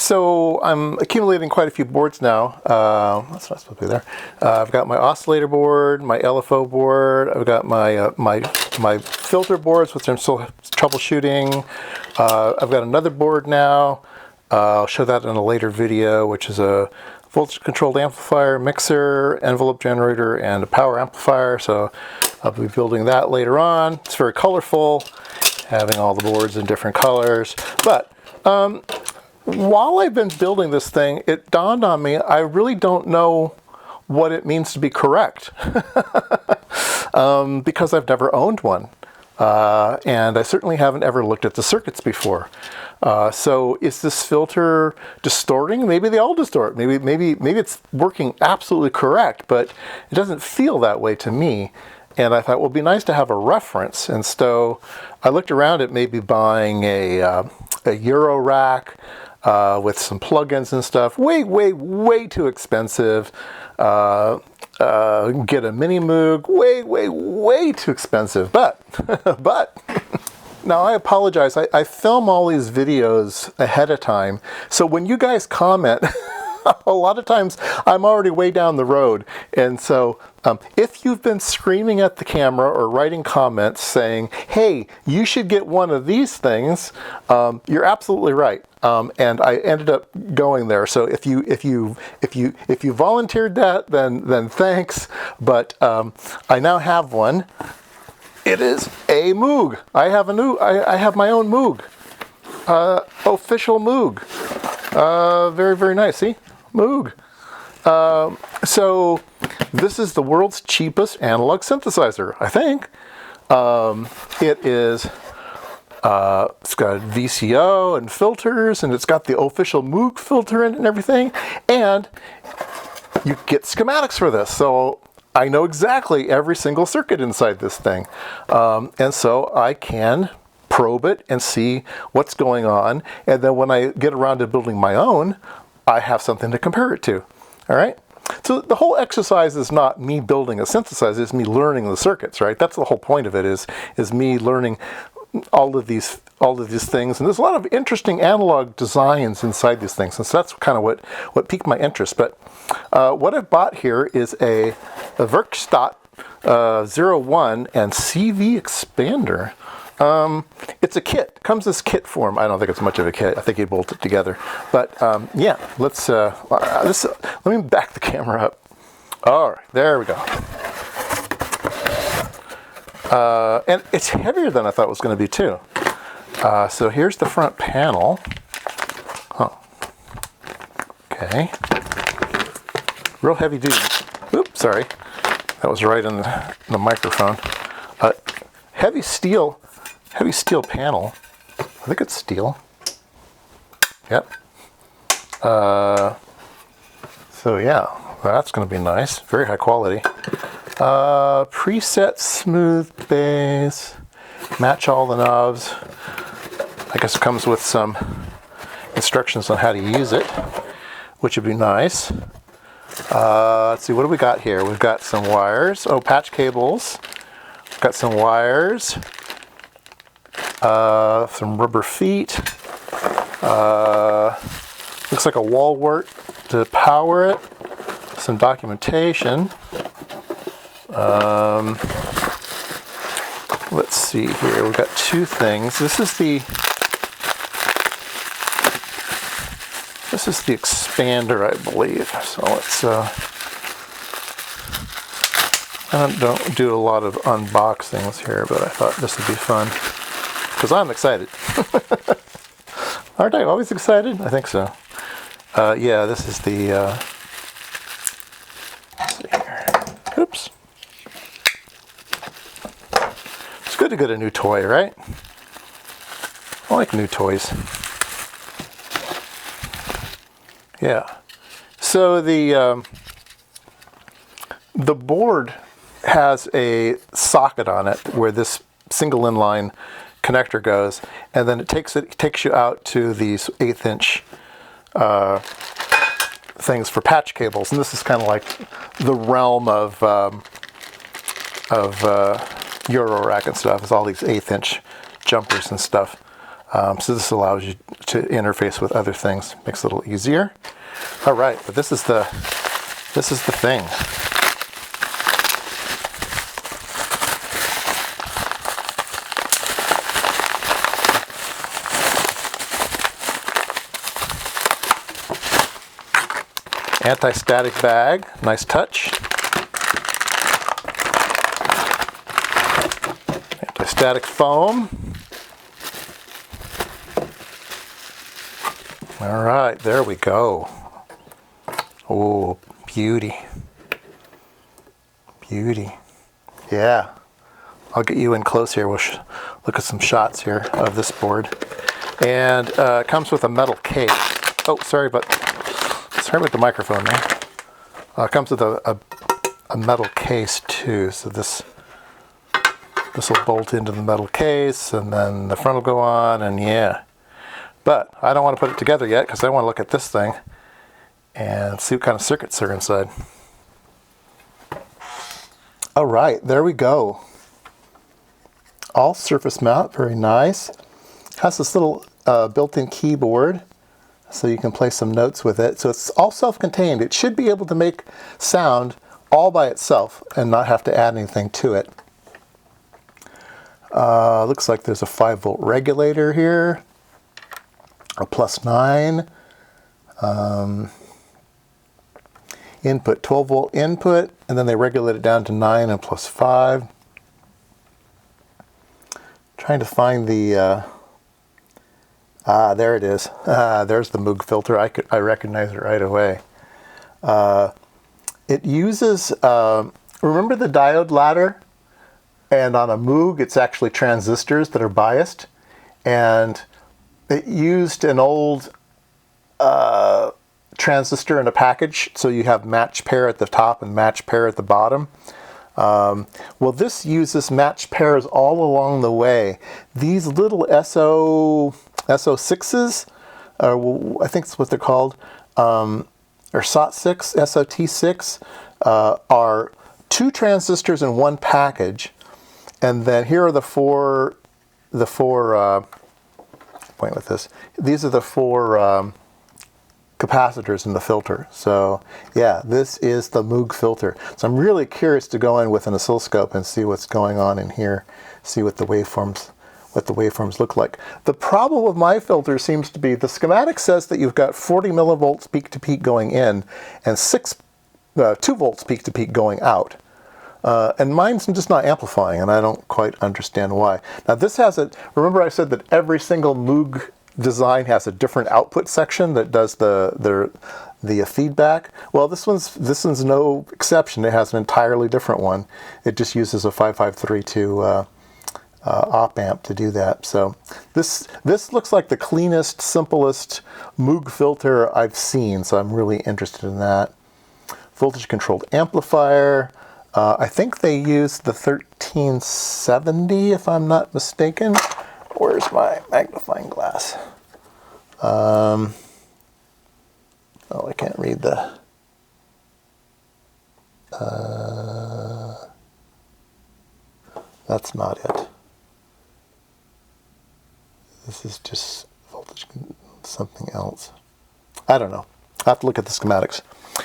So I'm accumulating quite a few boards now. That's not supposed to be there. I've got my oscillator board, my LFO board. I've got my filter boards, which I'm still troubleshooting. I've got another board now. I'll show that in a later video, which is a voltage-controlled amplifier, mixer, envelope generator, and a power amplifier. So I'll be building that later on. It's very colorful, having all the boards in different colors. But while I've been building this thing, it dawned on me I really don't know what it means to be correct because I've never owned one. And I certainly haven't ever looked at the circuits before. So is this filter distorting? Maybe they all distort. Maybe it's working absolutely correct, but it doesn't feel that way to me. And I thought, well, it'd be nice to have a reference. And so I looked around at maybe buying a Euro rack with some plugins and stuff. Way too expensive. Get a mini Moog. Way too expensive. But now I apologize. I film all these videos ahead of time. So when you guys comment, a lot of times I'm already way down the road. And so if you've been screaming at the camera or writing comments saying, hey, you should get one of these things, you're absolutely right. And I ended up going there. So if you volunteered that, then thanks. But I now have one. It is a Moog. I have my own Moog. Official Moog. Very nice. See? Moog. So this is the world's cheapest analog synthesizer, I think. It is, it's got VCO and filters, and it's got the official Moog filter in it and everything. And you get schematics for this. So I know exactly every single circuit inside this thing. And so I can probe it and see what's going on. And then when I get around to building my own, I have something to compare it to. All right. So the whole exercise is not me building a synthesizer, it's me learning the circuits, right? That's the whole point of it, is me learning all of these things. And there's a lot of interesting analog designs inside these things. And so that's kind of what piqued my interest. But what I've bought here is a Werkstatt 01 and CV expander. It's a kit. It comes as kit form. I don't think it's much of a kit. I think you bolt it together. But yeah, let me back the camera up. All right, there we go. And it's heavier than I thought it was going to be too. So here's the front panel. Oh. Okay. Real heavy duty. Oops, sorry. That was right in the microphone. Heavy steel panel. I think it's steel. Yep. So yeah, that's going to be nice. Very high quality. Preset smooth bass. Match all the knobs. I guess it comes with some instructions on how to use it, which would be nice. Let's see, what do we got here? We've got some wires. Oh, patch cables. We've got some wires. Some rubber feet. Looks like a wall wart to power it. Some documentation. Let's see here. We've got two things. This is the expander, I believe. So let's. I don't do a lot of unboxings here, but I thought this would be fun. Because I'm excited. Aren't I always excited? I think so. Yeah, this is the... let's see here. Oops. It's good to get a new toy, right? I like new toys. Yeah. So the board has a socket on it where this single inline connector goes, and then it takes you out to these 1/8 inch things for patch cables, and this is kind of like the realm of Euro rack and stuff. It's all these 1/8 inch jumpers and stuff. So this allows you to interface with other things, makes it a little easier. All right, but this is the thing. Anti-static bag, nice touch. Anti-static foam. All right, there we go. Oh, beauty. Beauty. Yeah. I'll get you in close here. We'll look at some shots here of this board. And it comes with a metal case. Oh, sorry about the microphone there. It comes with a metal case too. So this will bolt into the metal case, and then the front will go on, and yeah. But I don't want to put it together yet because I want to look at this thing and see what kind of circuits are inside. All right, there we go. All surface mount, very nice. Has this little built-in keyboard, so you can play some notes with it. So it's all self-contained. It should be able to make sound all by itself and not have to add anything to it. Looks like there's a 5-volt regulator here, a +9. Input, 12-volt input, and then they regulate it down to 9 and +5. Trying to find the, there it is. There's the Moog filter. I recognize it right away. It uses, remember the diode ladder? And on a Moog, it's actually transistors that are biased. And it used an old transistor in a package, so you have match pair at the top and match pair at the bottom. Well, this uses match pairs all along the way. These little SO6s, I think that's what they're called, or SOT6, SOT6, are 2 transistors in one package. And then here are the four point with this. These are the 4 capacitors in the filter. So yeah, this is the Moog filter. So I'm really curious to go in with an oscilloscope and see what's going on in here, see what the waveforms look like. The problem with my filter seems to be the schematic says that you've got 40 millivolts peak to peak going in and 2 volts peak to peak going out. And mine's just not amplifying, and I don't quite understand why. Now this has a, remember I said that every single Moog design has a different output section that does the feedback. Well, this one's no exception. It has an entirely different one. It just uses a 5532 op amp to do that. So this looks like the cleanest, simplest Moog filter I've seen. So I'm really interested in that. Voltage controlled amplifier. I think they use the 1370, if I'm not mistaken. Where's my magnifying glass? Oh, I can't read the... that's not it. This is just voltage, something else. I don't know. I have to look at the schematics.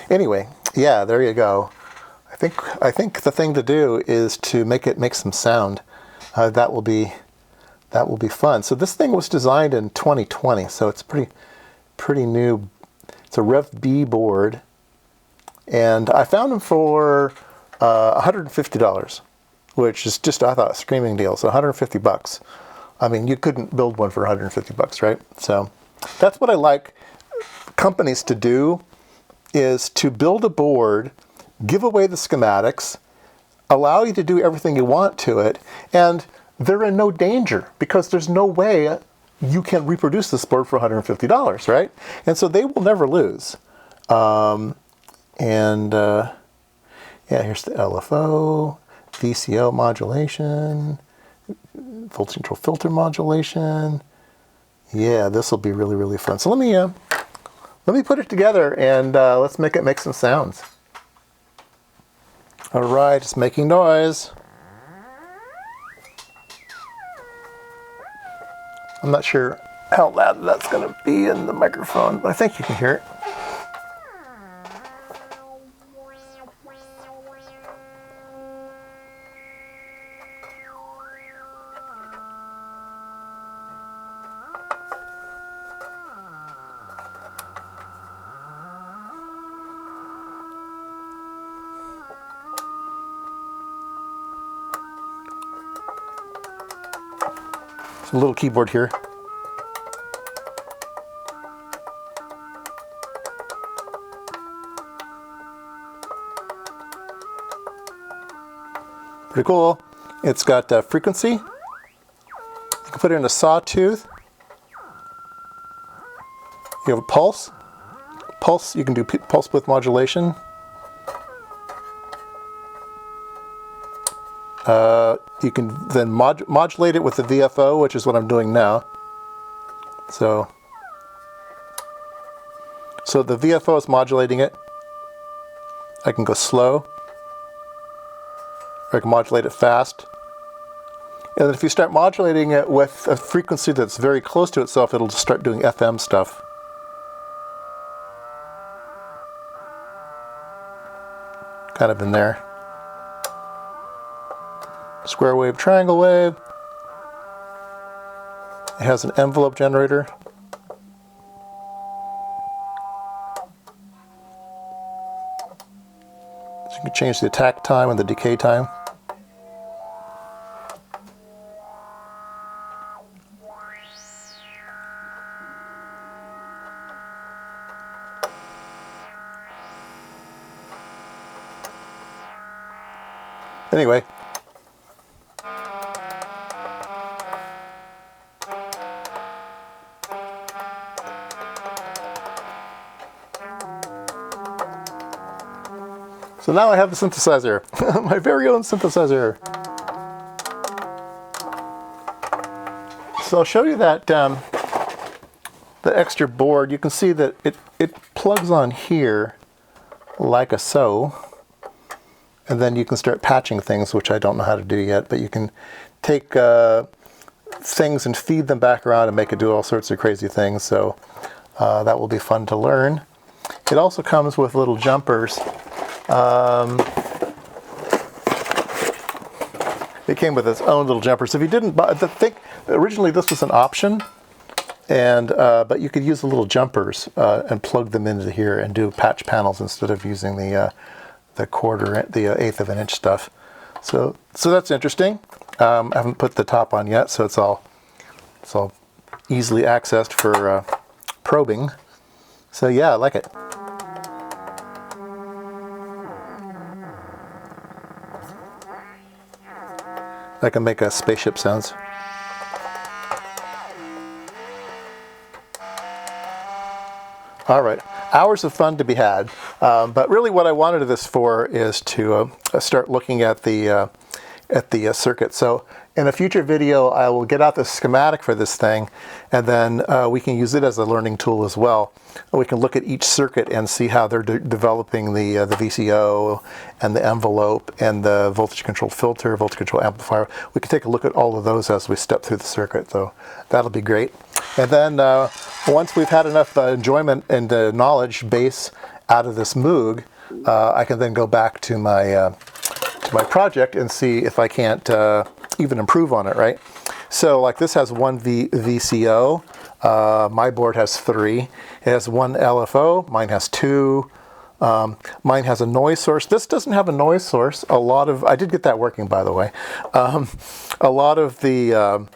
Anyway, yeah, there you go. I think the thing to do is to make some sound. That will be fun. So this thing was designed in 2020, so it's pretty new. It's a Rev B board, and I found them for $150, which is just, I thought, a screaming deal. So 150 bucks. I mean, you couldn't build one for 150 bucks, right? So that's what I like companies to do, is to build a board, give away the schematics, allow you to do everything you want to it, and they're in no danger because there's no way you can reproduce this board for $150, right? And so they will never lose. Yeah, here's the LFO, VCO modulation, voltage control filter modulation. Yeah, this will be really, really fun. So let me put it together and let's make it make some sounds. All right, it's making noise. I'm not sure how loud that's going to be in the microphone, but I think you can hear it. It's a little keyboard here. Pretty cool. It's got frequency. You can put it in a sawtooth. You have a pulse. Pulse, you can do pulse width modulation. You can then modulate it with the VFO, which is what I'm doing now. So the VFO is modulating it. I can go slow, or I can modulate it fast. And then if you start modulating it with a frequency that's very close to itself, it'll just start doing FM stuff. Kind of in there. Square wave, triangle wave. It has an envelope generator. So you can change the attack time and the decay time. Anyway. So now I have the synthesizer, my very own synthesizer. So I'll show you that the extra board. You can see that it plugs on here like a so, and then you can start patching things, which I don't know how to do yet, but you can take things and feed them back around and make it do all sorts of crazy things. So that will be fun to learn. It also comes with little jumpers. It came with its own little jumpers. If you didn't buy the thing, originally this was an option, and but you could use the little jumpers and plug them into here and do patch panels instead of using the eighth of an inch stuff. So that's interesting. I haven't put the top on yet, so it's all easily accessed for probing. So yeah, I like it. I can make spaceship sounds. All right, hours of fun to be had. But really what I wanted this for is to start looking at the circuit. So in a future video, I will get out the schematic for this thing, and then we can use it as a learning tool as well. We can look at each circuit and see how they're developing the VCO and the envelope and the voltage control filter, voltage control amplifier. We can take a look at all of those as we step through the circuit, so that'll be great. And then once we've had enough enjoyment and knowledge base out of this Moog, I can then go back to my project and see if I can't even improve on it, right? So like this has one VCO, my board has 3. It has one LFO, mine has 2. Mine has a noise source. This doesn't have a noise source. I did get that working, by the way. A lot of the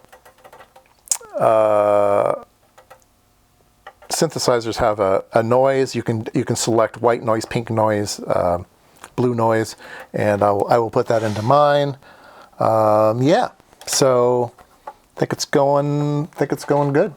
synthesizers have a noise. You can select white noise, pink noise, blue noise, and I will put that into mine. Yeah, so I think it's going good.